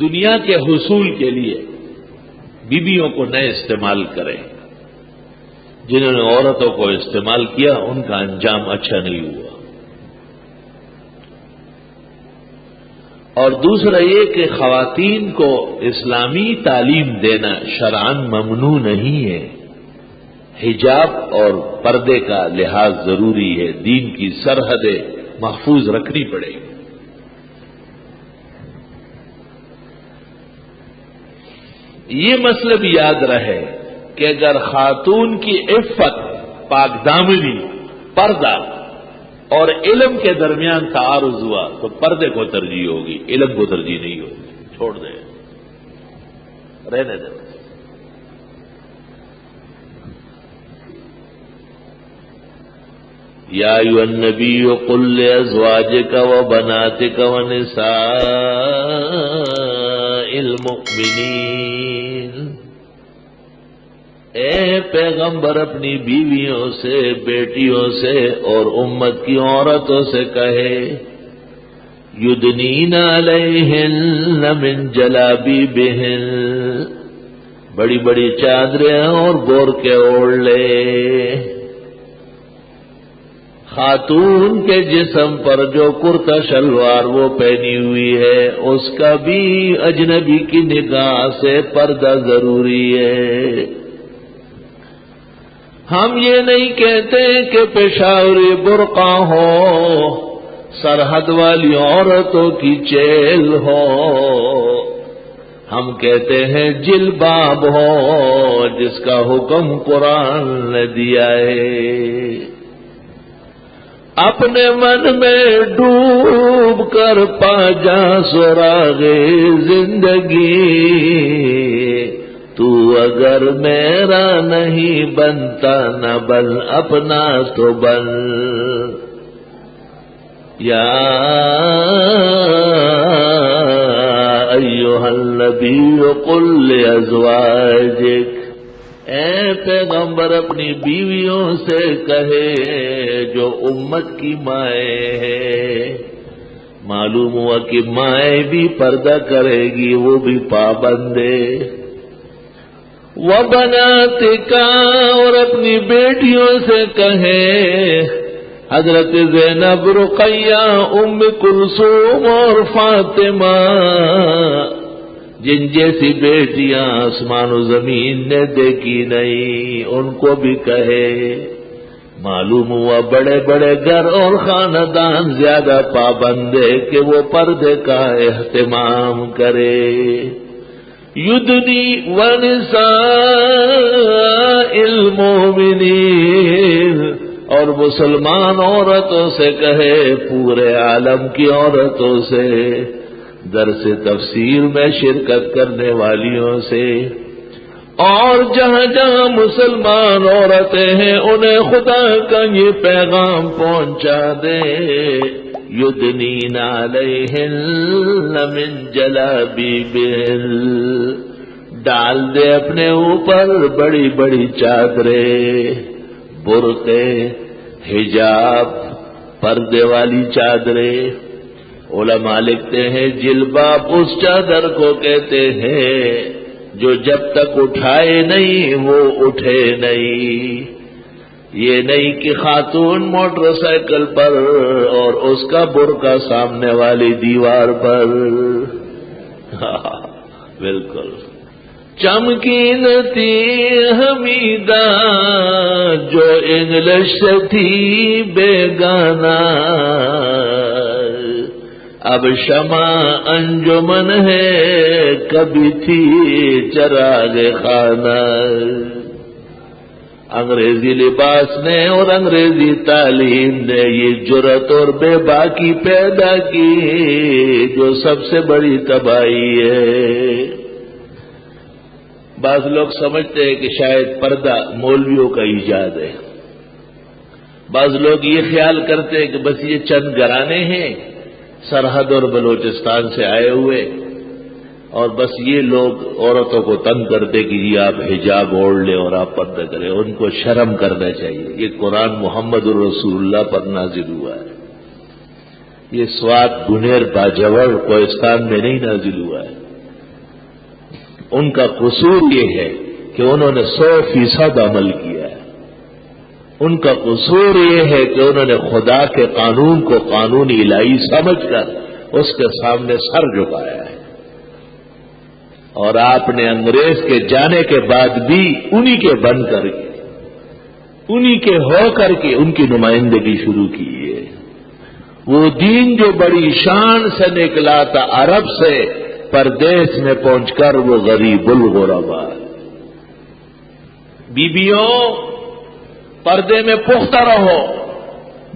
دنیا کے حصول کے لیے بیویوں کو نہ استعمال کریں. جنہوں نے عورتوں کو استعمال کیا ان کا انجام اچھا نہیں ہوا. اور دوسرا یہ کہ خواتین کو اسلامی تعلیم دینا شرعاً ممنوع نہیں ہے. حجاب اور پردے کا لحاظ ضروری ہے. دین کی سرحدیں محفوظ رکھنی پڑے گی. یہ مطلب یاد رہے کہ اگر خاتون کی عفت، پاک دامنی، پردہ اور علم کے درمیان تعارض ہوا تو پردے کو ترجیح ہوگی، علم کو ترجیح نہیں ہوگی. چھوڑ دیں، رہنے دیں. یا ایھا النبی قل لازواجک وبناتک ونساء المؤمنین، اے پیغمبر اپنی بیویوں سے، بیٹیوں سے اور امت کی عورتوں سے کہے یدنین علیہن من جلابیبہن، بڑی بڑی چادریں اور بورقے اوڑھ لے. خاتون کے جسم پر جو کرتا شلوار وہ پہنی ہوئی ہے اس کا بھی اجنبی کی نگاہ سے پردہ ضروری ہے. ہم یہ نہیں کہتے کہ پشاوری برقع ہو، سرحد والی عورتوں کی چیل ہو. ہم کہتے ہیں جلباب ہو جس کا حکم قرآن نے دیا ہے. اپنے من میں ڈوب کر پا جا سراغے زندگی، تو اگر میرا نہیں بنتا نہ بن اپنا تو بن. یا ایھا النبی قل لازواجک، اے پیغمبر اپنی بیویوں سے کہے جو امت کی مائیں ہے. معلوم ہوا کہ مائیں بھی پردہ کرے گی، وہ بھی پابندے. وبناتک، اور اپنی بیٹیوں سے کہے حضرت زینب، رقیہ، ام کلثوم اور فاطمہ، جن جیسی بیٹیاں آسمان و زمین نے دیکھی نہیں، ان کو بھی کہے. معلوم ہوا بڑے بڑے گھر اور خاندان زیادہ پابند ہے کہ وہ پردے کا اہتمام کرے. یدنی ونساء المؤمنین، اور مسلمان عورتوں سے کہے، پورے عالم کی عورتوں سے، درس تفسیر میں شرکت کرنے والیوں سے، اور جہاں جہاں مسلمان عورتیں ہیں انہیں خدا کا یہ پیغام پہنچا دے. یدنین علیہن من جلابیبہن، ڈال دے اپنے اوپر بڑی بڑی چادریں، برقعے، حجاب، پردے والی چادریں. علماء لکھتے ہیں جلباب اس چادر کو کہتے ہیں جو جب تک اٹھائے نہیں وہ اٹھے نہیں. یہ نہیں کہ خاتون موٹر سائیکل پر اور اس کا برقع سامنے والی دیوار پر. بالکل. چمکینتی حمیدہ جو انگلش سے تھی بیگانہ، اب شمع انجمن ہے کبھی تھی چراغ خانہ. انگریزی لباس نے اور انگریزی تعلیم نے یہ جرت اور بے باکی پیدا کی جو سب سے بڑی تباہی ہے. بعض لوگ سمجھتے ہیں کہ شاید پردہ مولویوں کا ایجاد ہے. بعض لوگ یہ خیال کرتے ہیں کہ بس یہ چند گھرانے ہیں سرحد اور بلوچستان سے آئے ہوئے، اور بس یہ لوگ عورتوں کو تنگ کرتے کہ یہ آپ حجاب اوڑھ لیں اور آپ پردہ کریں. ان کو شرم کرنا چاہیے. یہ قرآن محمد الرسول اللہ پر نازل ہوا ہے. یہ سوات گنیر باجوڑ کوہستان میں نہیں نازل ہوا ہے. ان کا قصور یہ ہے کہ انہوں نے 100% عمل کیا ہے. ان کا قصور یہ ہے کہ انہوں نے خدا کے قانون کو قانون الہی سمجھ کر اس کے سامنے سر جھکایا ہے. اور آپ نے انگریز کے جانے کے بعد بھی انہی کے بن کر کے انہی کے ہو کر کے ان کی نمائندگی شروع کی ہے. وہ دین جو بڑی شان سے نکلا تھا عرب سے، پردیس میں پہنچ کر وہ غریب الغربا. بیبیوں پردے میں پختہ رہو،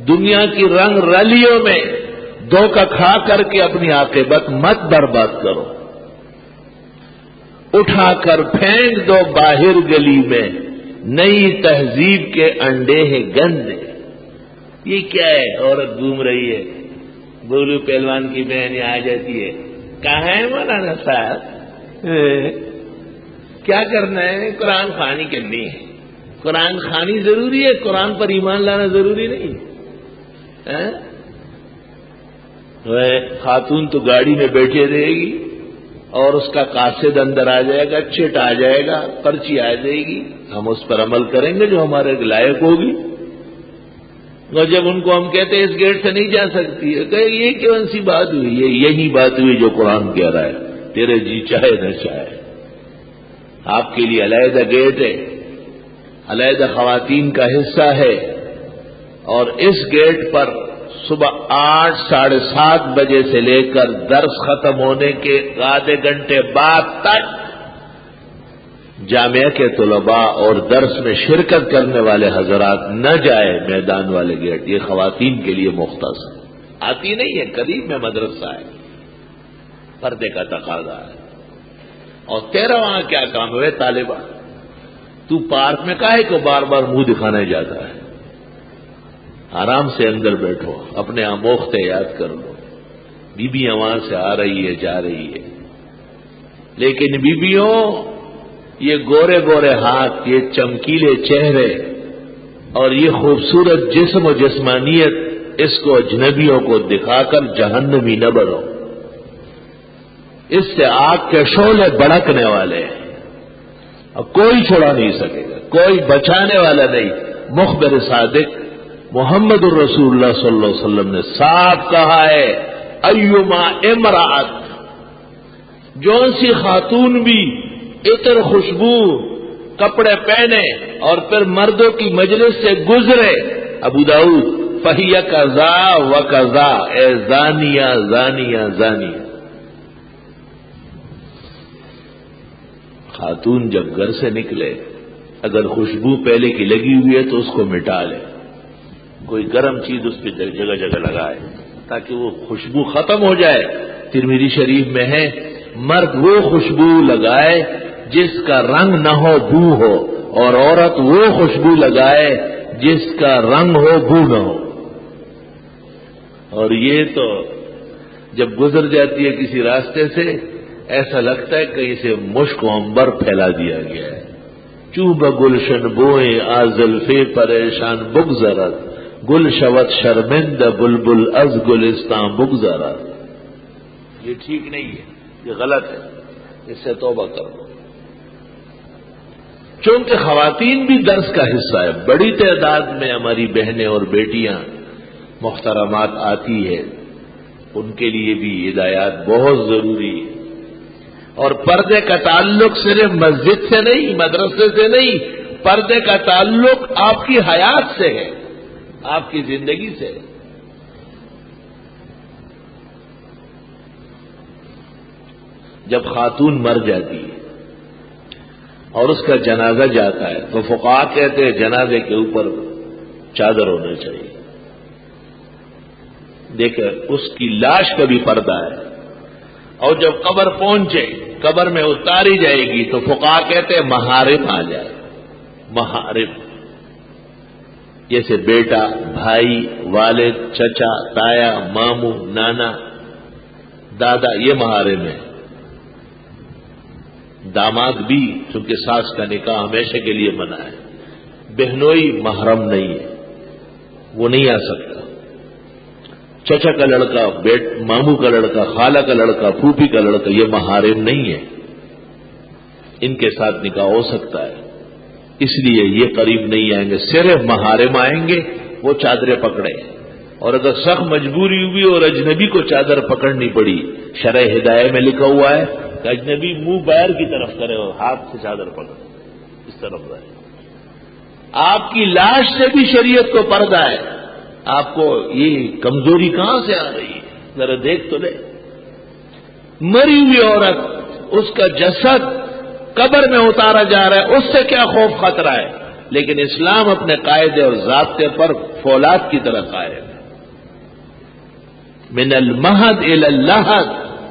دنیا کی رنگ رلیوں میں دھوکہ کھا کر کے اپنی عاقبت مت برباد کرو. اٹھا کر پھینک دو باہر گلی میں، نئی تہذیب کے انڈے ہیں گندے. یہ کیا ہے؟ عورت گھوم رہی ہے، گولو پہلوان کی بہن آ جاتی ہے. کہاں ہے مولانا صاحب؟ کیا کرنا ہے؟ قرآن خوانی کرنی ہے. قرآن خوانی ضروری ہے، قرآن پر ایمان لانا ضروری نہیں. خاتون تو گاڑی میں بیٹھے رہے گی اور اس کا قاصد اندر آ جائے گا، چٹ آ جائے گا، پرچی آ جائے گی، ہم اس پر عمل کریں گے جو ہمارے لائق ہوگی. اور جب ان کو ہم کہتے ہیں اس گیٹ سے نہیں جا سکتی ہے، کہ یہ کون سی بات ہوئی؟ یہی بات ہوئی جو قرآن کہہ رہا ہے، تیرے جی چاہے نہ چاہے. آپ کے لیے علیحدہ گیٹ ہے، علیحدہ خواتین کا حصہ ہے، اور اس گیٹ پر صبح 8 ساڑھے 7 بجے سے لے کر درس ختم ہونے کے آدھے گھنٹے بعد تک جامعہ کے طلباء اور درس میں شرکت کرنے والے حضرات نہ جائے. میدان والے گیٹ یہ خواتین کے لیے مختص ہے، آتی نہیں ہے. قریب میں مدرسہ ہے، پردے کا تقاضا ہے. اور تیرا وہاں کیا کام ہے طالبہ؟ تو پارک میں کاہے کو بار بار منہ دکھانے جاتا ہے؟ آرام سے اندر بیٹھو، اپنے آموختے یاد کر لو. بیبیاں وہاں سے آ رہی ہے، جا رہی ہے. لیکن بیبیوں، یہ گورے گورے ہاتھ، یہ چمکیلے چہرے اور یہ خوبصورت جسم و جسمانیت، اس کو اجنبیوں کو دکھا کر جہنمی نہ بنو. اس سے آگ کے شعلے بھڑکنے والے ہیں اور کوئی چھڑا نہیں سکے گا، کوئی بچانے والا نہیں. مخبر صادق محمد الرسول اللہ صلی اللہ علیہ وسلم نے صاف کہا ہے، ایما امرأت، جون سی خاتون بھی عطر خوشبو کپڑے پہنے اور پھر مردوں کی مجلس سے گزرے، ابو داؤد، فہی کذا و کذا، اے زانیہ زانیہ زانیہ. خاتون جب گھر سے نکلے، اگر خوشبو پہلے کی لگی ہوئی ہے تو اس کو مٹا لے، کوئی گرم چیز اس پہ جگہ جگہ لگائے تاکہ وہ خوشبو ختم ہو جائے. ترمذی شریف میں ہے، مرد وہ خوشبو لگائے جس کا رنگ نہ ہو، بو ہو، اور عورت وہ خوشبو لگائے جس کا رنگ ہو، بو نہ ہو. اور یہ تو جب گزر جاتی ہے کسی راستے سے، ایسا لگتا ہے کہ اسے مشک و عنبر پھیلا دیا گیا ہے. چوب گلشن بوئیں آزلفے پریشان بگذرت، گل شوت شرمند بلبل از گلستان بگذرت. یہ ٹھیک نہیں ہے، یہ غلط ہے، اس سے توبہ کرو. چونکہ خواتین بھی درس کا حصہ ہے، بڑی تعداد میں ہماری بہنیں اور بیٹیاں محترمات آتی ہے، ان کے لیے بھی ہدایات بہت ضروری ہے. اور پردے کا تعلق صرف مسجد سے نہیں، مدرسے سے نہیں، پردے کا تعلق آپ کی حیات سے ہے، آپ کی زندگی سے. جب خاتون مر جاتی ہے اور اس کا جنازہ جاتا ہے تو فقہاء کہتے ہیں جنازے کے اوپر چادر ہونا چاہیے. دیکھیں اس کی لاش کا بھی پردہ ہے، اور جب قبر پہنچے، قبر میں اتاری جائے گی تو فقہاء کہتے ہیں محارم آ جائے. محارم جیسے بیٹا، بھائی، والد، چچا، تایا، ماموں، نانا، دادا، یہ محارم ہے. داماد بھی، چونکہ ساس کا نکاح ہمیشہ کے لیے منع ہے. بہنوئی محرم نہیں ہے، وہ نہیں آ سکتا. چچا کا لڑکا، ماموں کا لڑکا، خالہ کا لڑکا، پھوپھی کا لڑکا، یہ محارم نہیں ہے. ان کے ساتھ نکاح ہو سکتا ہے، اس لیے یہ قریب نہیں آئیں گے، صرف محارم آئیں گے، وہ چادریں پکڑے، اور اگر سخت مجبوری ہوئی اور اجنبی کو چادر پکڑنی پڑی، شرع ہدایہ میں لکھا ہوا ہے کہ اجنبی منہ باہر کی طرف کرے اور ہاتھ سے چادر پکڑے، اس طرف رہے۔ آپ کی لاش سے بھی شریعت کو پردہ ہے، آپ کو یہ کمزوری کہاں سے آ رہی ہے؟ ذرا دیکھ تو لے، مری ہوئی عورت، اس کا جسد قبر میں اتارا جا رہا ہے، اس سے کیا خوف خطرہ ہے؟ لیکن اسلام اپنے قاعدے اور ضابطے پر فولاد کی طرح قائم ہے۔ من المہد الی اللحد،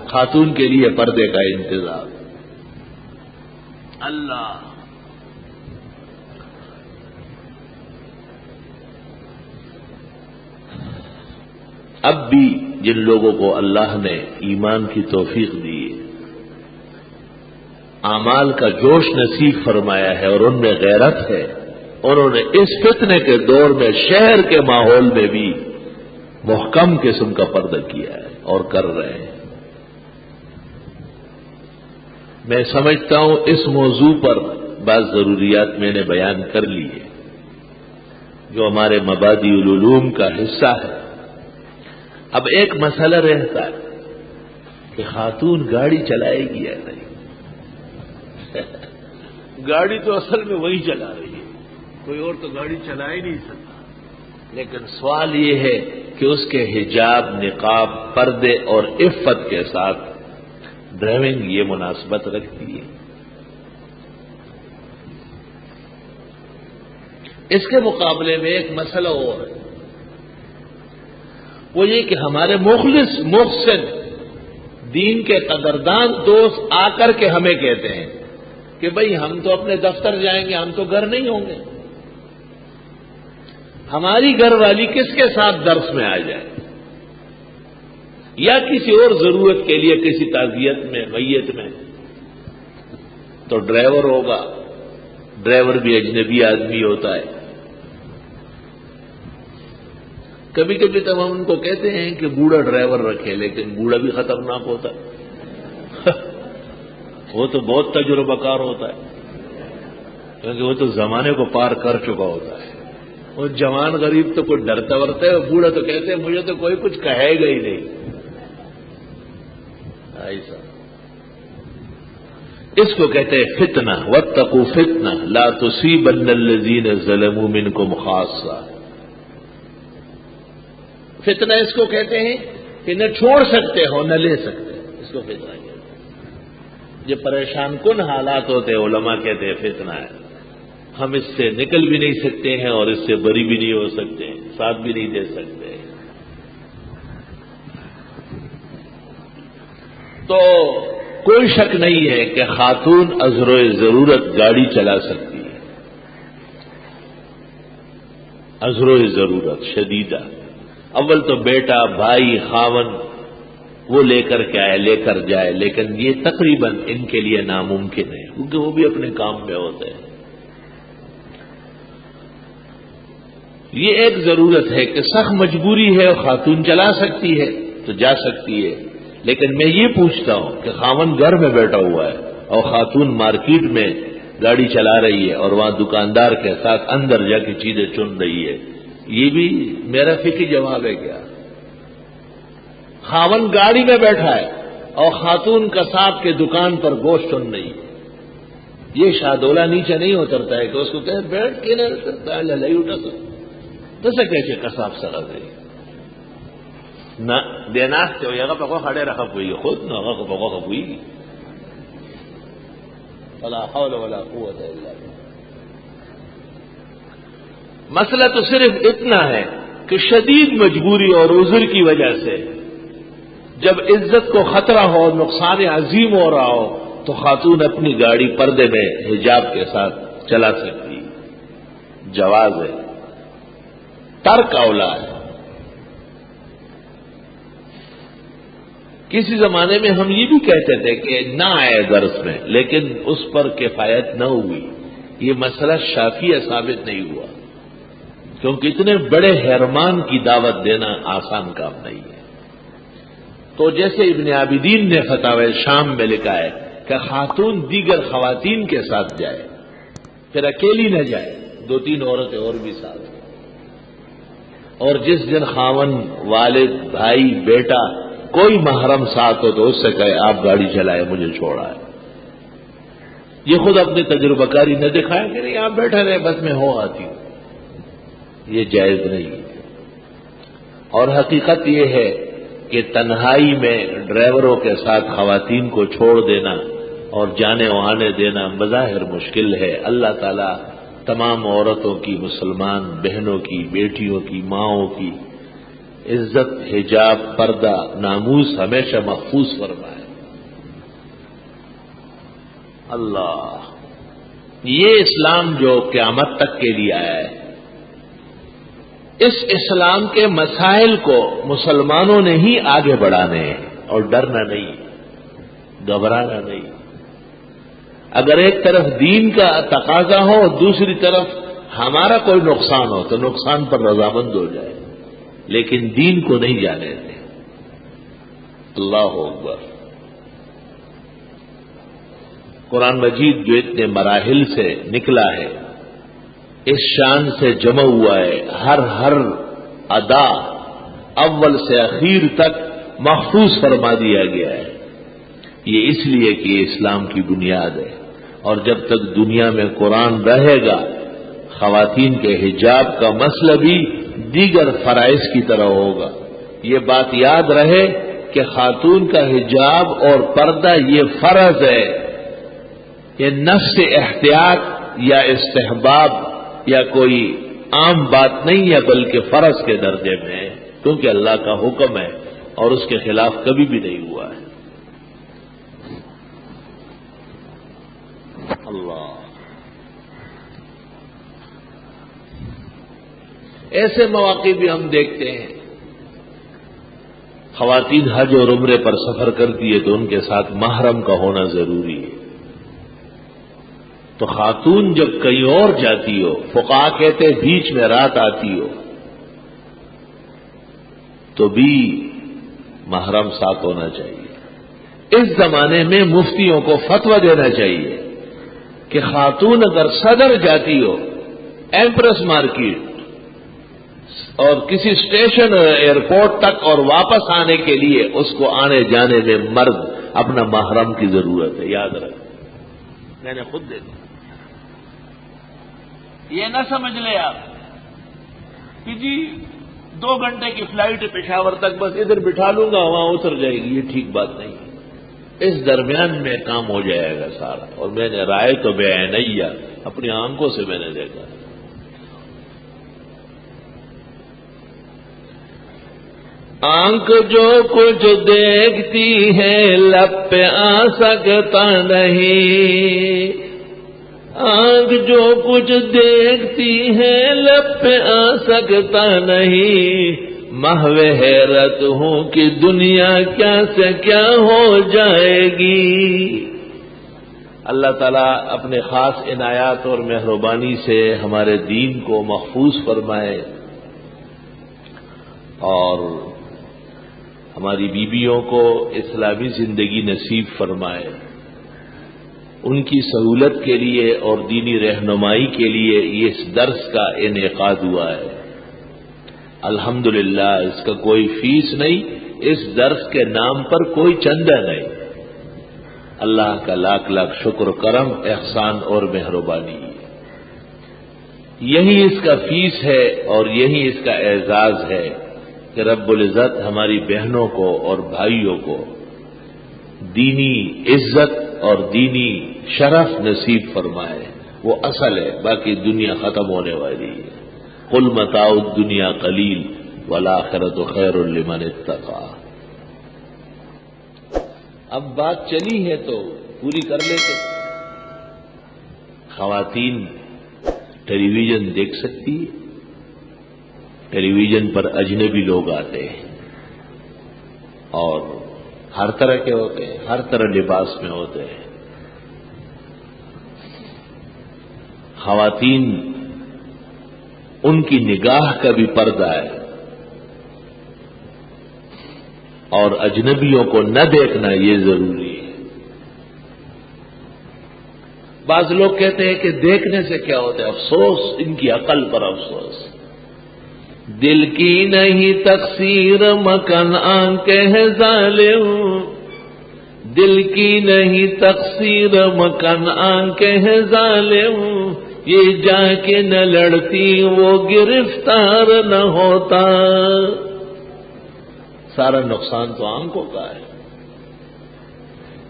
خاتون کے لیے پردے کا انتظام۔ اللہ اب بھی جن لوگوں کو اللہ نے ایمان کی توفیق دی، اعمال کا جوش نصیب فرمایا ہے اور ان میں غیرت ہے، انہوں نے اس فتنے کے دور میں شہر کے ماحول میں بھی محکم قسم کا پردہ کیا ہے اور کر رہے ہیں۔ میں سمجھتا ہوں اس موضوع پر بعض ضروریات میں نے بیان کر لی ہے جو ہمارے مبادئ العلوم کا حصہ ہے۔ اب ایک مسئلہ رہتا ہے کہ خاتون گاڑی چلائے گی یا نہیں۔ گاڑی تو اصل میں وہی چلا رہی ہے، کوئی اور تو گاڑی چلا ہی نہیں سکتا، لیکن سوال یہ ہے کہ اس کے حجاب، نقاب، پردے اور عفت کے ساتھ ڈرائیونگ یہ مناسبت رکھتی ہے۔ اس کے مقابلے میں ایک مسئلہ اور ہے، وہ یہ کہ ہمارے مخلص محسن دین کے قدردان دوست آ کر کے ہمیں کہتے ہیں کہ بھئی ہم تو اپنے دفتر جائیں گے، ہم تو گھر نہیں ہوں گے، ہماری گھر والی کس کے ساتھ درس میں آ جائے، یا کسی اور ضرورت کے لیے کسی تعزیت میں، میت میں، تو ڈرائیور ہوگا، ڈرائیور بھی اجنبی آدمی ہوتا ہے۔ کبھی کبھی تو ہم ان کو کہتے ہیں کہ بوڑھا ڈرائیور رکھے، لیکن بوڑھا بھی خطرناک ہوتا ہے وہ تو بہت تجربہ کار ہوتا ہے، کیونکہ وہ تو زمانے کو پار کر چکا ہوتا ہے۔ وہ جوان غریب تو کوئی ڈرتا ورتا ہے، بوڑھا تو کہتے ہیں مجھے تو کوئی کچھ کہے گا ہی نہیں۔ ایسا اس کو کہتے ہیں فتنہ، واتقوا فتنہ لا تصیبن الذین ظلموا منکم خاصہ۔ فتنہ اس کو کہتے ہیں کہ نہ چھوڑ سکتے ہو نہ لے سکتے، اس کو فتنہ کہتے ہیں۔ یہ پریشان کن حالات ہوتے ہیں، علماء کہتے ہیں فتنہ ہے، ہم اس سے نکل بھی نہیں سکتے ہیں اور اس سے بری بھی نہیں ہو سکتے، ساتھ بھی نہیں دے سکتے۔ تو کوئی شک نہیں ہے کہ خاتون ازرو ضرورت گاڑی چلا سکتی ہے، ازرو ضرورت شدیدہ۔ اول تو بیٹا، بھائی، خاون وہ لے کر کے آئے، لے کر جائے، لیکن یہ تقریباً ان کے لیے ناممکن ہے کیونکہ وہ بھی اپنے کام میں ہوتے ہیں۔ یہ ایک ضرورت ہے کہ سخت مجبوری ہے اور خاتون چلا سکتی ہے تو جا سکتی ہے، لیکن میں یہ پوچھتا ہوں کہ خاون گھر میں بیٹھا ہوا ہے اور خاتون مارکیٹ میں گاڑی چلا رہی ہے اور وہاں دکاندار کے ساتھ اندر جا کے چیزیں چن رہی ہے، یہ بھی میرا فکری جواب ہے کیا؟ خاون گاڑی میں بیٹھا ہے اور خاتون کساب کے دکان پر گوشت چن رہی ہے، یہ شادولہ نیچے نہیں اترتا ہے کہ اس کو کہے بیٹھ کے نہ لڑائی اٹھا تو سے کیسے کساب سڑا گئی نہ دینا یہ پکو کھڑے رکھا ہوئی خود نہ پکو ہوئی ولا حول ولا قوت الا باللہ۔ مسئلہ تو صرف اتنا ہے کہ شدید مجبوری اور عذر کی وجہ سے جب عزت کو خطرہ ہو، نقصان عظیم ہو رہا ہو، تو خاتون اپنی گاڑی پردے میں حجاب کے ساتھ چلا سکتی، جواز ہے، ترک اولا ہے۔ کسی زمانے میں ہم یہ بھی کہتے تھے کہ نہ آئے درس میں، لیکن اس پر کفایت نہ ہوئی، یہ مسئلہ شافعیہ ثابت نہیں ہوا، کیونکہ اتنے بڑے حرمان کی دعوت دینا آسان کام نہیں ہے۔ تو جیسے ابن عابدین نے فتاوی شام میں لکھا ہے کہ خاتون دیگر خواتین کے ساتھ جائے، پھر اکیلی نہ جائے، 2-3 عورتیں اور بھی ساتھ ہیں۔ اور جس دن خاون، والد، بھائی، بیٹا کوئی محرم ساتھ ہو تو اس سے کہے آپ گاڑی چلائے، مجھے چھوڑا ہے۔ یہ خود اپنی تجربہ کاری نہ دکھائے کہ نہیں آپ بیٹھے رہے، بس میں ہو آتی ہوں، یہ جائز نہیں ہے۔ اور حقیقت یہ ہے کہ تنہائی میں ڈرائیوروں کے ساتھ خواتین کو چھوڑ دینا اور جانے و آنے دینا بظاہر مشکل ہے۔ اللہ تعالیٰ تمام عورتوں کی، مسلمان بہنوں کی، بیٹیوں کی، ماؤں کی عزت، حجاب، پردہ، ناموس ہمیشہ محفوظ فرمائے۔ اللہ، یہ اسلام جو قیامت تک کے لیے آیا ہے، اس اسلام کے مسائل کو مسلمانوں نے ہی آگے بڑھانے ہیں، اور ڈرنا نہیں، گھبرانا نہیں۔ اگر ایک طرف دین کا تقاضا ہو، دوسری طرف ہمارا کوئی نقصان ہو تو نقصان پر رضامند ہو جائے، لیکن دین کو نہیں جانے دیں۔ اللہ اکبر۔ قرآن مجید جو اتنے مراحل سے نکلا ہے، اس شان سے جمع ہوا ہے، ہر ادا اول سے اخیر تک محفوظ فرما دیا گیا ہے۔ یہ اس لیے کہ یہ اسلام کی بنیاد ہے، اور جب تک دنیا میں قرآن رہے گا، خواتین کے حجاب کا مسئلہ بھی دیگر فرائض کی طرح ہوگا۔ یہ بات یاد رہے کہ خاتون کا حجاب اور پردہ یہ فرض ہے، یہ نفس احتیاط یا استحباب یا کوئی عام بات نہیں ہے، بلکہ فرض کے درجے میں ہے، کیونکہ اللہ کا حکم ہے اور اس کے خلاف کبھی بھی نہیں ہوا ہے۔ اللہ، ایسے مواقع بھی ہم دیکھتے ہیں، خواتین حج اور عمرے پر سفر کرتی ہے تو ان کے ساتھ محرم کا ہونا ضروری ہے۔ تو خاتون جب کہیں اور جاتی ہو، فقہا کہتے بیچ میں رات آتی ہو، تو بھی محرم ساتھ ہونا چاہیے۔ اس زمانے میں مفتیوں کو فتویٰ دینا چاہیے کہ خاتون اگر صدر جاتی ہو، ایمپریس مارکیٹ اور کسی اسٹیشن ایئرپورٹ تک اور واپس آنے کے لیے اس کو آنے جانے میں مرد اپنا محرم کی ضرورت ہے، یاد رکھ، میں نے خود دیکھا۔ یہ نہ سمجھ لے آپ کہ جی 2 گھنٹے کی فلائٹ ہے پشاور تک، بس ادھر بٹھا لوں گا وہاں اتر جائے گی، یہ ٹھیک بات نہیں ہے۔ اس درمیان میں کام ہو جائے گا سارا، اور میں نے رائے تو بے عینیہ اپنی آنکھوں سے میں نے دیکھا۔ آنکھ جو کچھ دیکھتی ہے لب پہ آ سکتا نہیں، آنکھ جو کچھ دیکھتی ہے لب پہ آ سکتا نہیں، محو حیرت ہوں کہ دنیا کیا سے کیا ہو جائے گی۔ اللہ تعالیٰ اپنے خاص عنایات اور مہربانی سے ہمارے دین کو محفوظ فرمائے، اور ہماری بیویوں کو اسلامی زندگی نصیب فرمائے۔ ان کی سہولت کے لیے اور دینی رہنمائی کے لیے یہ اس درس کا انعقاد ہوا ہے۔ الحمدللہ، اس کا کوئی فیس نہیں، اس درس کے نام پر کوئی چندہ نہیں۔ اللہ کا لاکھ لاکھ شکر، کرم، احسان اور مہربانی، یہی اس کا فیس ہے اور یہی اس کا اعزاز ہے کہ رب العزت ہماری بہنوں کو اور بھائیوں کو دینی عزت اور دینی شرف نصیب فرمائے۔ وہ اصل ہے، باقی دنیا ختم ہونے والی ہے۔ قل متاع الدنیا قلیل والآخرۃ خیر لمن اتقی۔ اب بات چلی ہے تو پوری کر لیتے۔ خواتین ٹیلی ویژن دیکھ سکتی ہے، ٹیلی ویژن پر اجنبی لوگ آتے ہیں اور ہر طرح کے ہوتے ہیں، ہر طرح لباس میں ہوتے ہیں۔ خواتین ان کی نگاہ کا بھی پردہ ہے، اور اجنبیوں کو نہ دیکھنا یہ ضروری ہے۔ بعض لوگ کہتے ہیں کہ دیکھنے سے کیا ہوتا ہے؟ افسوس، ان کی عقل پر افسوس۔ دل کی نہیں تقصیر مکن آنکھ ہے ظالم، دل کی نہیں تقصیر مکن آنکھ ہے ظالم، یہ جا کے نہ لڑتی وہ گرفتار نہ ہوتا۔ سارا نقصان تو آنکھوں کا ہے۔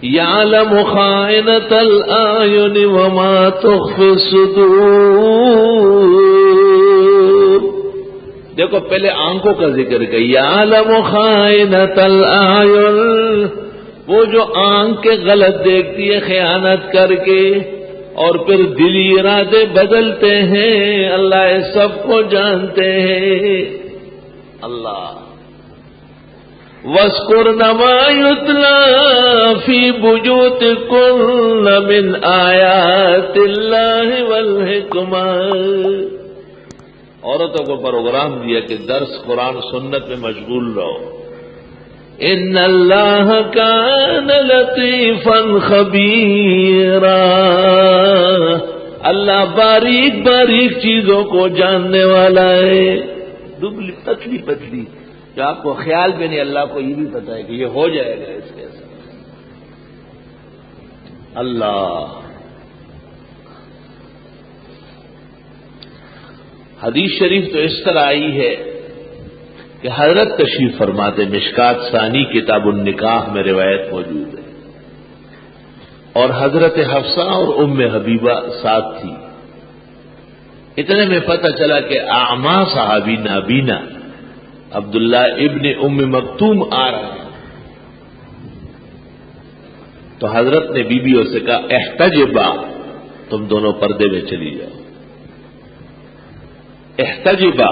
یعلم خائنۃ الاعین وما تخفی الصدور۔ دیکھو پہلے آنکھوں کا ذکر کیا، یعلم خائنۃ الاعین، وہ جو آنکھ کے غلط دیکھتی ہے خیانت کر کے، اور پھر دلی ارادے بدلتے ہیں، اللہ اس سب کو جانتے ہیں۔ اللہ وَاذْكُرْنَ مَا يُتْلَىٰ فِي بُيُوتِكُنَّ مِنْ آيَاتِ اللَّهِ وَالْحِكْمَةِ۔ عورتوں کو پروگرام دیا کہ درس قرآن سنت میں مشغول رہو۔ ان اللہ کان لطیفا خبیرا، اللہ باریک باریک چیزوں کو جاننے والا ہے۔ دبلی پتلی پتلی جو آپ کو خیال بھی نہیں، اللہ کو یہ بھی پتا ہے کہ یہ ہو جائے گا اس کے ساتھ۔ اللہ حدیث شریف تو اس طرح آئی ہے کہ حضرت تشریف فرماتے، مشکات ثانی کتاب النکاح میں روایت موجود ہے، اور حضرت حفصہ اور ام حبیبہ ساتھ تھی۔ اتنے میں پتہ چلا کہ اعمیٰ صحابی نابینا عبداللہ ابن ام مکتوم آ رہا ہے، تو حضرت نے بیویوں سے کہا احتجبا، تم دونوں پردے میں چلی جاؤ، احتجبا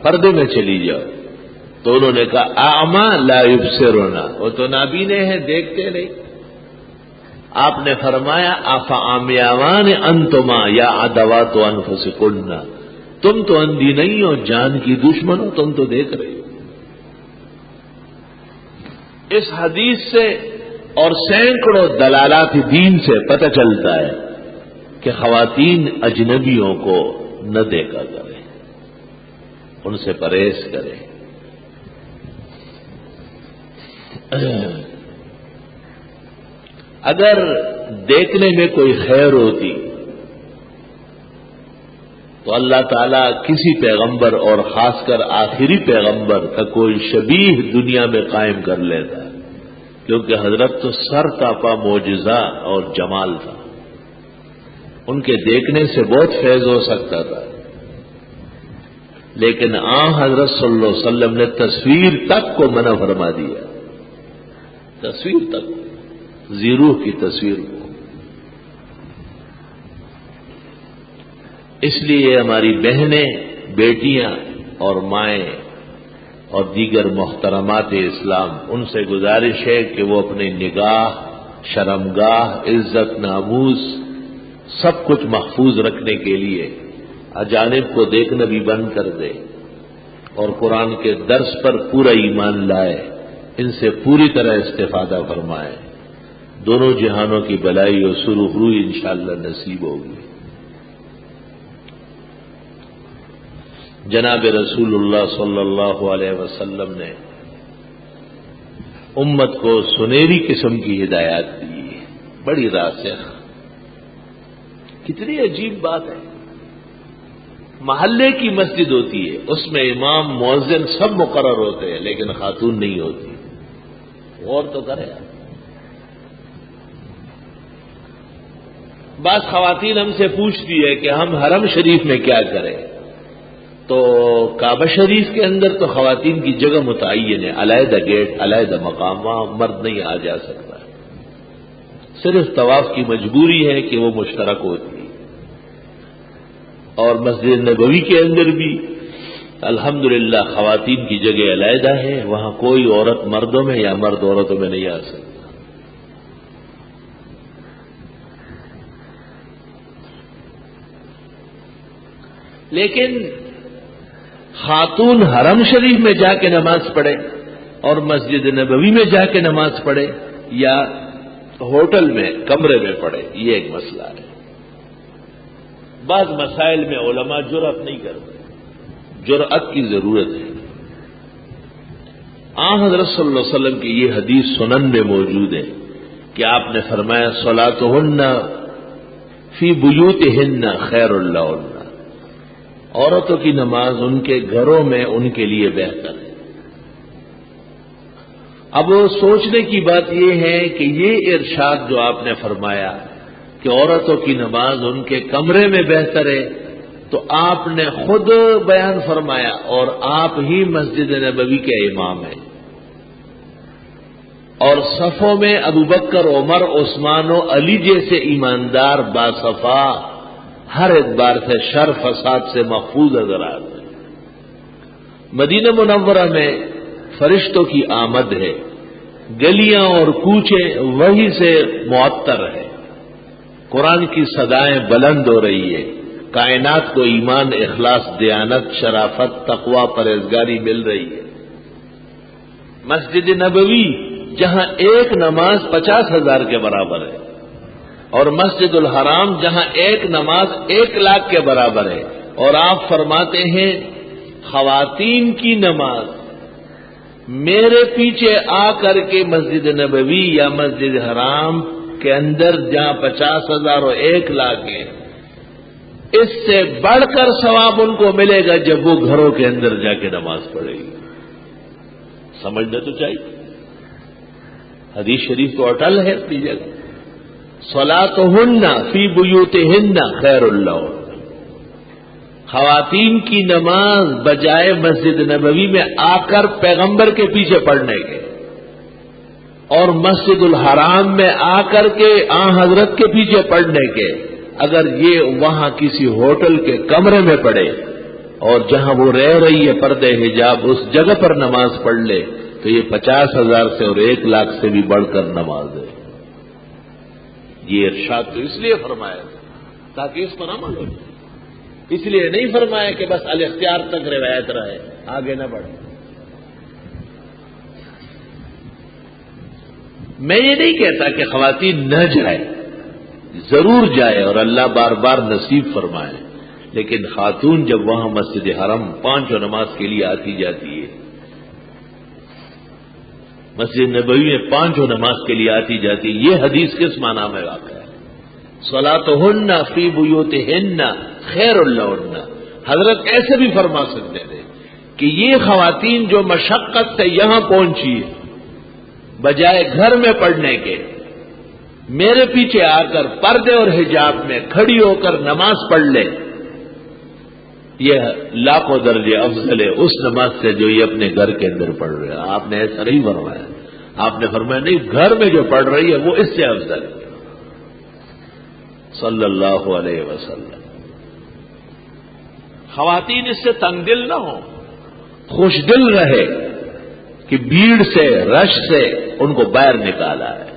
پردے میں چلی جاؤ۔ تو انہوں نے کہا اعمیٰ لا یبصرنا، وہ تو نابینے ہیں، دیکھتے نہیں۔ آپ نے فرمایا افعامیاوان انتما یا عدوات انفسکن، تم تو اندھی نہیں ہو، جان کی دشمن ہو، تم تو دیکھ رہے ہو۔ اس حدیث سے اور سینکڑوں دلالات دین سے پتہ چلتا ہے کہ خواتین اجنبیوں کو نہ دیکھا کریں، ان سے پرہیز کریں۔ اگر دیکھنے میں کوئی خیر ہوتی تو اللہ تعالیٰ کسی پیغمبر اور خاص کر آخری پیغمبر کا کوئی شبیہ دنیا میں قائم کر لیتا ہے، کیونکہ حضرت تو سر تاپا معجزہ اور جمال تھا، ان کے دیکھنے سے بہت فیض ہو سکتا تھا، لیکن حضرت صلی اللہ علیہ وسلم نے تصویر تک کو منع فرما دیا، تصویر تک، زیروح کی تصویر کو۔ اس لیے ہماری بہنیں، بیٹیاں اور مائیں اور دیگر محترمات اسلام، ان سے گزارش ہے کہ وہ اپنی نگاہ، شرمگاہ، عزت، ناموس سب کچھ محفوظ رکھنے کے لیے اجانب کو دیکھنا بھی بند کر دے اور قرآن کے درس پر پورا ایمان لائے، ان سے پوری طرح استفادہ فرمائے، دونوں جہانوں کی بلائی اور سرخ روئی انشاءاللہ نصیب ہوگی۔ جناب رسول اللہ صلی اللہ علیہ وسلم نے امت کو سنہری قسم کی ہدایات دی، بڑی راسخ۔ کتنی عجیب بات ہے، محلے کی مسجد ہوتی ہے، اس میں امام، مؤذن سب مقرر ہوتے ہیں، لیکن خاتون نہیں ہوتی۔ غور تو کرے۔ بعض خواتین ہم سے پوچھتی ہے کہ ہم حرم شریف میں کیا کریں، تو کعبہ شریف کے اندر تو خواتین کی جگہ متعین ہے، علیحدہ گیٹ، علیحدہ مقام، وہاں مرد نہیں آ جا سکتا، صرف طواف کی مجبوری ہے کہ وہ مشترک ہوتی ہے۔ اور مسجد نبوی کے اندر بھی الحمدللہ خواتین کی جگہ علیحدہ ہے، وہاں کوئی عورت مردوں میں یا مرد عورتوں میں نہیں آ سکتا۔ لیکن خاتون حرم شریف میں جا کے نماز پڑھے اور مسجد نبوی میں جا کے نماز پڑھے یا ہوٹل میں کمرے میں پڑھے، یہ ایک مسئلہ ہے۔ بعض مسائل میں علماء جرأت نہیں کرتے، جرأت کی ضرورت ہے۔ حضرت صلی اللہ علیہ وسلم کی یہ حدیث سنن میں موجود ہے کہ آپ نے فرمایا صلاتہن فی بیوتہن خیر لہن، عورتوں کی نماز ان کے گھروں میں ان کے لیے بہتر ہے۔ اب سوچنے کی بات یہ ہے کہ یہ ارشاد جو آپ نے فرمایا کہ عورتوں کی نماز ان کے کمرے میں بہتر ہے، تو آپ نے خود بیان فرمایا اور آپ ہی مسجد نبوی کے امام ہیں، اور صفوں میں ابوبکر، عمر، عثمان و علی جیسے ایماندار باصفا ہر اعتبار سے شر فساد سے محفوظ نظر آتے ہیں۔ مدینہ منورہ میں فرشتوں کی آمد ہے، گلیاں اور کوچے وہی سے معطر ہے، قرآن کی صدائیں بلند ہو رہی ہے، کائنات کو ایمان، اخلاص، دیانت، شرافت، تقوی، پرہیزگاری مل رہی ہے۔ مسجد نبوی جہاں ایک نماز 50,000 کے برابر ہے، اور مسجد الحرام جہاں ایک نماز 1,00,000 کے برابر ہے، اور آپ فرماتے ہیں خواتین کی نماز میرے پیچھے آ کر کے مسجد نبوی یا مسجد حرام کے اندر جہاں 50,000 اور 1,00,000 ہے، اس سے بڑھ کر ثواب ان کو ملے گا جب وہ گھروں کے اندر جا کے نماز پڑھے گی۔ سمجھنا تو چاہیے، حدیث شریف تو اٹل ہے اپنی جگہ، صلاتہن فی بیوتہن خیر لہن، خواتین کی نماز بجائے مسجد نبوی میں آ کر پیغمبر کے پیچھے پڑھنے کے اور مسجد الحرام میں آ کر کے حضرت کے پیچھے پڑھنے کے، اگر یہ وہاں کسی ہوٹل کے کمرے میں پڑھے اور جہاں وہ رہ رہی ہے پردے حجاب اس جگہ پر نماز پڑھ لے تو یہ 50,000 سے اور 1,00,000 سے بھی بڑھ کر نماز ہے۔ یہ ارشاد تو اس لیے فرمایا تاکہ اس پر عمل ہو جائے، اس لیے نہیں فرمایا کہ بس الاختیار تک روایت رہے، آگے نہ بڑھے۔ میں یہ نہیں کہتا کہ خواتین نہ جائے، ضرور جائے اور اللہ بار بار نصیب فرمائے، لیکن خاتون جب وہاں مسجد حرم 5 نماز کے لیے آتی جاتی ہے، مسجد نبوی میں 5 نماز کے لیے آتی جاتی ہے، یہ حدیث کس معنی میں واقع ہے؟ صلاتہن فی بیوتہن خیر لہن، حضرت ایسے بھی فرما سکتے تھے کہ یہ خواتین جو مشقت سے یہاں پہنچی ہے بجائے گھر میں پڑھنے کے، میرے پیچھے آ کر پردے اور حجاب میں کھڑی ہو کر نماز پڑھ لے، یہ لاکھوں درجے افضل ہے اس نماز سے جو یہ اپنے گھر کے اندر پڑھ رہے ہیں۔ آپ نے ایسا نہیں فرمایا، آپ نے فرمایا نہیں، گھر میں جو پڑھ رہی ہے وہ اس سے افضل ہے، صلی اللہ علیہ وسلم۔ خواتین اس سے تنگ دل نہ ہو، خوش دل رہے کہ بھیڑ سے، رش سے ان کو باہر نکالا ہے۔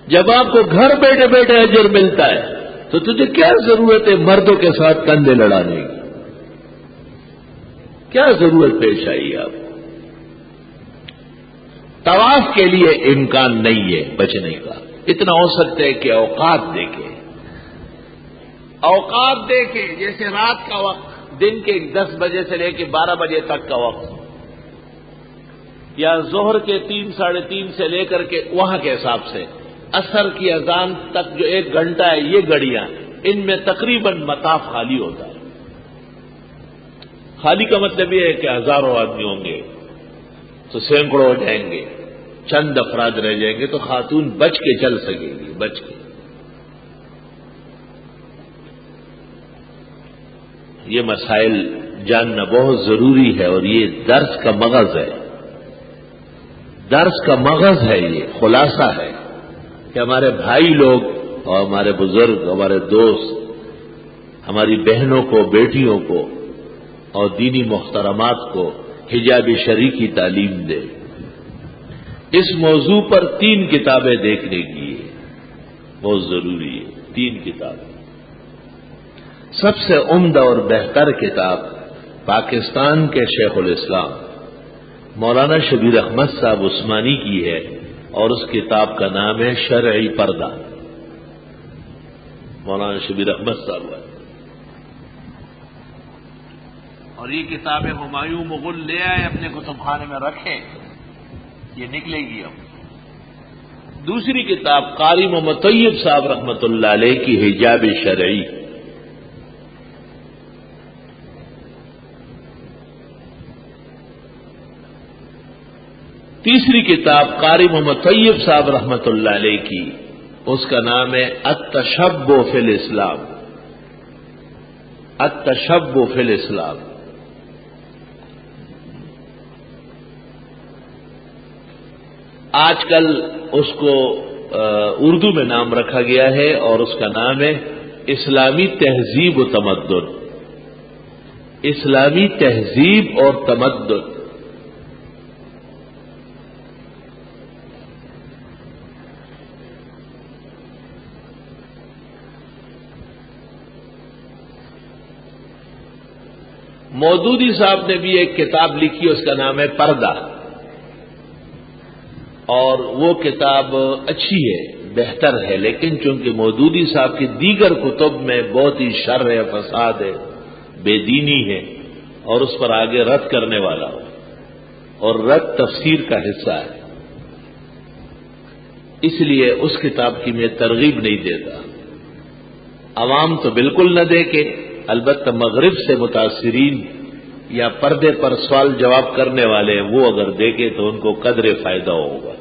جب آپ کو گھر بیٹھے بیٹھے اجر ملتا ہے تو تجھے کیا ضرورت ہے مردوں کے ساتھ کندھے لڑانے کی؟ کیا ضرورت پیش آئی آپ کو؟ طواف کے لیے امکان نہیں ہے بچنے کا، اتنا ہو سکتا ہے کہ اوقات دیکھیں، اوقات دیکھیں، جیسے رات کا وقت دن کے 10 بجے سے لے کے 12 بجے تک کا وقت، یا ظہر کے 3 ساڑھے 3 سے لے کر کے وہاں کے حساب سے عصر کی اذان تک جو 1 گھنٹہ ہے، یہ گھڑیاں، ان میں تقریباً مطاف خالی ہوتا ہے۔ خالی کا مطلب یہ ہے کہ ہزاروں آدمی ہوں گے تو سینکڑوں ہو جائیں گے، چند افراد رہ جائیں گے تو خاتون بچ کے چل سکے گی، بچ کے۔ یہ مسائل جاننا بہت ضروری ہے اور یہ درس کا مغز ہے، درس کا مغز ہے، یہ خلاصہ ہے کہ ہمارے بھائی لوگ اور ہمارے بزرگ، ہمارے دوست، ہماری بہنوں کو، بیٹیوں کو اور دینی محترمات کو حجاب شرعی کی تعلیم دے۔ اس موضوع پر 3 کتابیں دیکھنے کی ہے، بہت ضروری ہے، 3 کتابیں۔ سب سے عمدہ اور بہتر کتاب پاکستان کے شیخ الاسلام مولانا شبیر احمد صاحب عثمانی کی ہے، اور اس کتاب کا نام ہے شرعی پردہ۔ مولانا شبیر احمد صاحب ہے. اور یہ کتاب ہمایوں مغل لے آئے اپنے کتب خانے میں رکھے، یہ نکلے گی اب. دوسری کتاب قاری محمد طیب صاحب رحمۃ اللہ علیہ کی حجاب شرعی. تیسری کتاب قاری محمد طیب صاحب رحمۃ اللہ علیہ کی، اس کا نام ہے التشبہ فی الاسلام. التشبہ فی الاسلام. آج کل اس کو اردو میں نام رکھا گیا ہے اور اس کا نام ہے اسلامی تہذیب و تمدن. اسلامی تہذیب اور تمدن. مودودی صاحب نے بھی ایک کتاب لکھی، اس کا نام ہے پردہ، اور وہ کتاب اچھی ہے، بہتر ہے، لیکن چونکہ مودودی صاحب کی دیگر کتب میں بہت ہی شر ہے، فساد ہے، بے دینی ہے، اور اس پر آگے رد کرنے والا ہو، اور رد تفسیر کا حصہ ہے، اس لیے اس کتاب کی میں ترغیب نہیں دیتا. عوام تو بالکل نہ دیکھے، البتہ مغرب سے متاثرین یا پردے پر سوال جواب کرنے والے وہ اگر دیکھے تو ان کو قدر فائدہ ہوگا.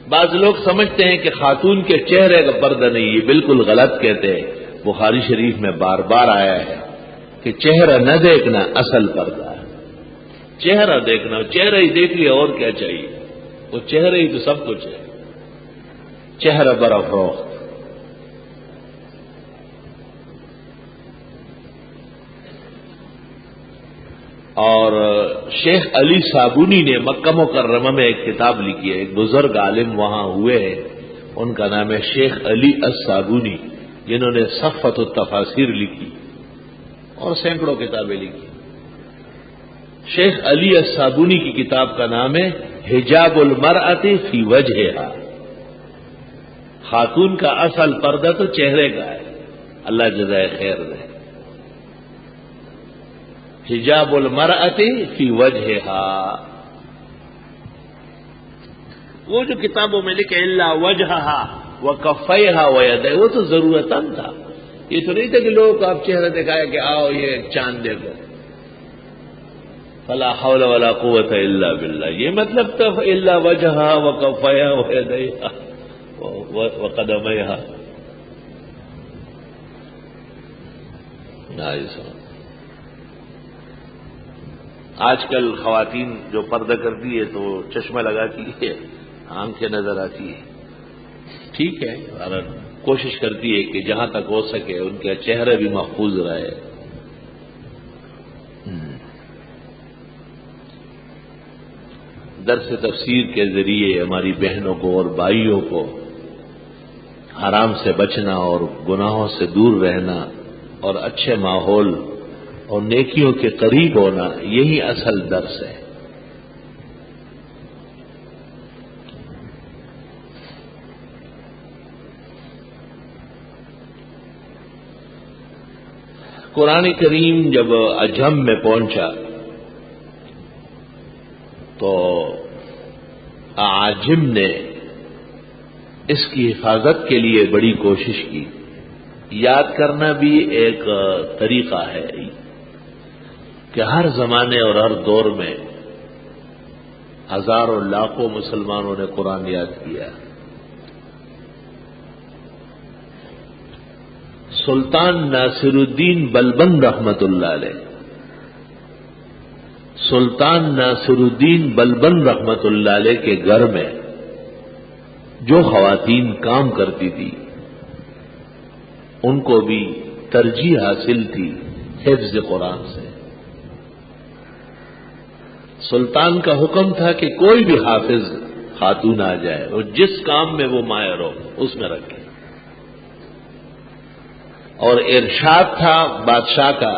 بعض لوگ سمجھتے ہیں کہ خاتون کے چہرے کا پردہ نہیں، یہ بالکل غلط کہتے ہیں. بخاری شریف میں بار بار آیا ہے کہ چہرہ نہ دیکھنا اصل پردہ ہے. چہرہ دیکھنا، چہرہ ہی دیکھ لیا اور کیا چاہیے، وہ چہرے ہی تو سب کچھ ہے. چہرہ برافروخت. اور شیخ علی صابونی نے مکہ مکرمہ میں ایک کتاب لکھی ہے، ایک بزرگ عالم وہاں ہوئے ہیں، ان کا نام ہے شیخ علی الصابونی، جنہوں نے صفت التفاسیر لکھی اور سینکڑوں کتابیں لکھی. شیخ علی الصابونی کی کتاب کا نام ہے حجاب المرأۃ فی وجہہا. خاتون کا اصل پردہ تو چہرے کا ہے، اللہ جزائے خیر دے. حجاب المرأۃ فی وجہہا. وہ جو کتابوں میں لکھے الا وجہہا وکفیہا ویدیہا، وہ تو ضرورتاً تھا. یہ تو نہیں تھا کہ لوگوں کو آپ چہرہ دکھایا کہ آؤ یہ چاند دیکھو، فلا حول ولا قوت الا باللہ. یہ مطلب تھا الا وجہہا وکفیہا ویدیہا وقدمیہا. آج کل خواتین جو پردہ کرتی ہے تو چشمہ لگاتی ہے، آنکھیں نظر آتی ہے، ٹھیک ہے، اور کوشش کرتی ہے کہ جہاں تک ہو سکے ان کا چہرہ بھی محفوظ رہے. درس تفسیر کے ذریعے ہماری بہنوں کو اور بھائیوں کو حرام سے بچنا اور گناہوں سے دور رہنا اور اچھے ماحول اور نیکیوں کے قریب ہونا، یہی اصل درس ہے. قرآن کریم جب عجم میں پہنچا تو عاجم نے اس کی حفاظت کے لیے بڑی کوشش کی. یاد کرنا بھی ایک طریقہ ہے کہ ہر زمانے اور ہر دور میں ہزاروں لاکھوں مسلمانوں نے قرآن یاد کیا. سلطان ناصر الدین بلبن رحمت اللہ علیہ، سلطان ناصر الدین بلبن رحمت اللہ علیہ کے گھر میں جو خواتین کام کرتی تھی ان کو بھی ترجیح حاصل تھی حفظ قرآن سے. سلطان کا حکم تھا کہ کوئی بھی حافظ خاتون آ جائے اور جس کام میں وہ ماہر ہو اس میں رکھے. اور ارشاد تھا بادشاہ کا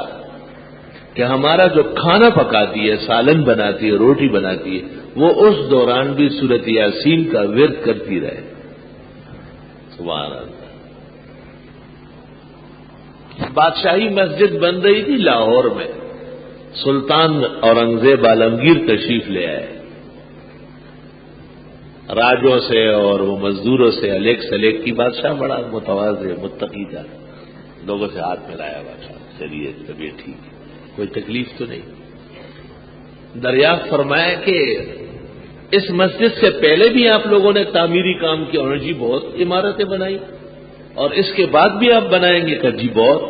کہ ہمارا جو کھانا پکاتی ہے، سالن بناتی ہے، روٹی بناتی ہے، وہ اس دوران بھی سورۃ یاسین کا ورد کرتی رہے۔ سبحان اللہ۔ بادشاہی مسجد بن رہی تھی لاہور میں، سلطان اورنگزیب عالمگیر تشریف لے آئے، راجوں سے اور وہ مزدوروں سے الیک سلیک کی، بادشاہ بڑا متواضع متقی تھا، لوگوں سے ہاتھ ملایا، بادشاہ چلیے طبیعت ٹھیک ہے، کوئی تکلیف تو نہیں۔ دریافت فرمایا کہ اس مسجد سے پہلے بھی آپ لوگوں نے تعمیری کام کیا؟ انہوں نے جی بہت عمارتیں بنائی، اور اس کے بعد بھی آپ بنائیں گے؟ کہ جی بہت۔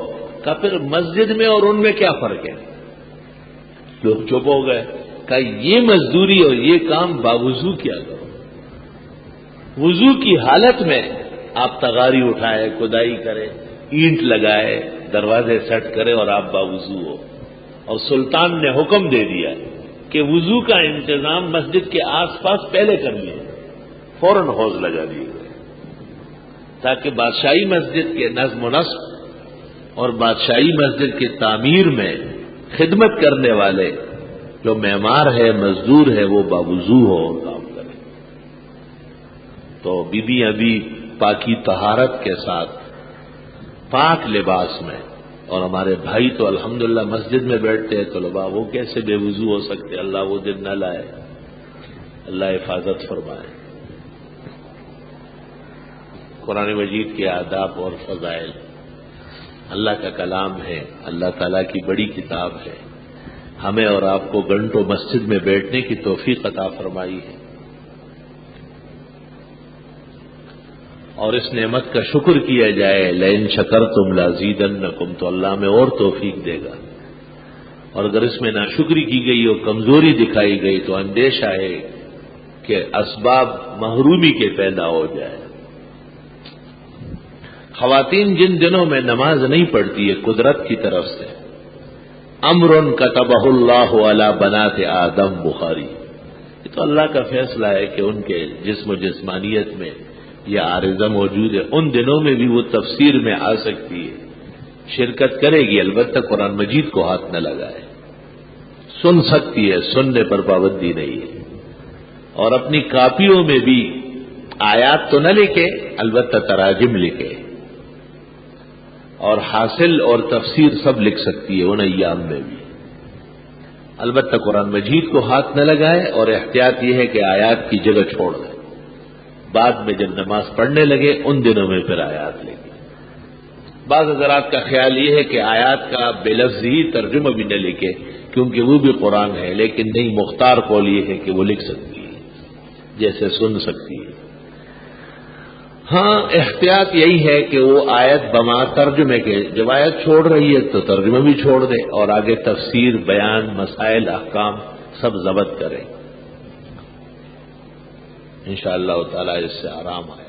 کہا پھر مسجد میں اور ان میں کیا فرق ہے؟ لوگ چپ ہو گئے۔ کہا یہ مزدوری اور یہ کام باوضو کیا کرو، وضو کی حالت میں آپ تغاری اٹھائے، کدائی کرے، اینٹ لگائے، دروازے سیٹ کرے اور آپ باوضو ہو، اور سلطان نے حکم دے دیا کہ وضو کا انتظام مسجد کے آس پاس پہلے کر لیے، فوراً حوض لگا دیے گئے، تاکہ بادشاہی مسجد کے نظم و نسق اور بادشاہی مسجد کی تعمیر میں خدمت کرنے والے جو معمار ہے، مزدور ہے، وہ باوضو ہو اور کام کرے۔ تو بی بی ابھی پاکی طہارت کے ساتھ پاک لباس میں، اور ہمارے بھائی تو الحمدللہ مسجد میں بیٹھتے ہیں طلباء، وہ کیسے بے وضو ہو سکتے؟ اللہ وہ دن نہ لائے، اللہ حفاظت فرمائے۔ قرآن مجید کے آداب اور فضائل، اللہ کا کلام ہے، اللہ تعالیٰ کی بڑی کتاب ہے، ہمیں اور آپ کو گھنٹوں مسجد میں بیٹھنے کی توفیق عطا فرمائی ہے، اور اس نعمت کا شکر کیا جائے۔ لئن شکرتم لازیدنکم، تو اللہ میں اور توفیق دے گا، اور اگر اس میں ناشکری کی گئی اور کمزوری دکھائی گئی تو اندیشہ ہے کہ اسباب محرومی کے پیدا ہو جائے۔ خواتین جن دنوں میں نماز نہیں پڑھتی ہے قدرت کی طرف سے، امر کتبہ اللہ علی بنات آدم، بخاری، یہ تو اللہ کا فیصلہ ہے کہ ان کے جسم و جسمانیت میں یہ عارضہ موجود ہے، ان دنوں میں بھی وہ تفسیر میں آ سکتی ہے، شرکت کرے گی، البتہ قرآن مجید کو ہاتھ نہ لگائے، سن سکتی ہے، سننے پر پابندی نہیں ہے، اور اپنی کاپیوں میں بھی آیات تو نہ لکھے، البتہ تراجم لکھے، اور حاصل اور تفسیر سب لکھ سکتی ہے ان ایام میں بھی، البتہ قرآن مجید کو ہاتھ نہ لگائے، اور احتیاط یہ ہے کہ آیات کی جگہ چھوڑ دے، بعد میں جب نماز پڑھنے لگے ان دنوں میں پھر آیات لے گی۔ بعض حضرات کا خیال یہ ہے کہ آیات کا بے لفظی ترجمہ بھی نہ لکھے کیونکہ وہ بھی قرآن ہے، لیکن نہیں، مختار قول یہ ہے کہ وہ لکھ سکتی ہے، جیسے سن سکتی ہے۔ ہاں احتیاط یہی ہے کہ وہ آیت بما ترجمے کے، جب آیت چھوڑ رہی ہے تو ترجمہ بھی چھوڑ دے، اور آگے تفسیر، بیان، مسائل، احکام سب ضبط کرے، انشاءاللہ تعالی اس سے آرام آئے۔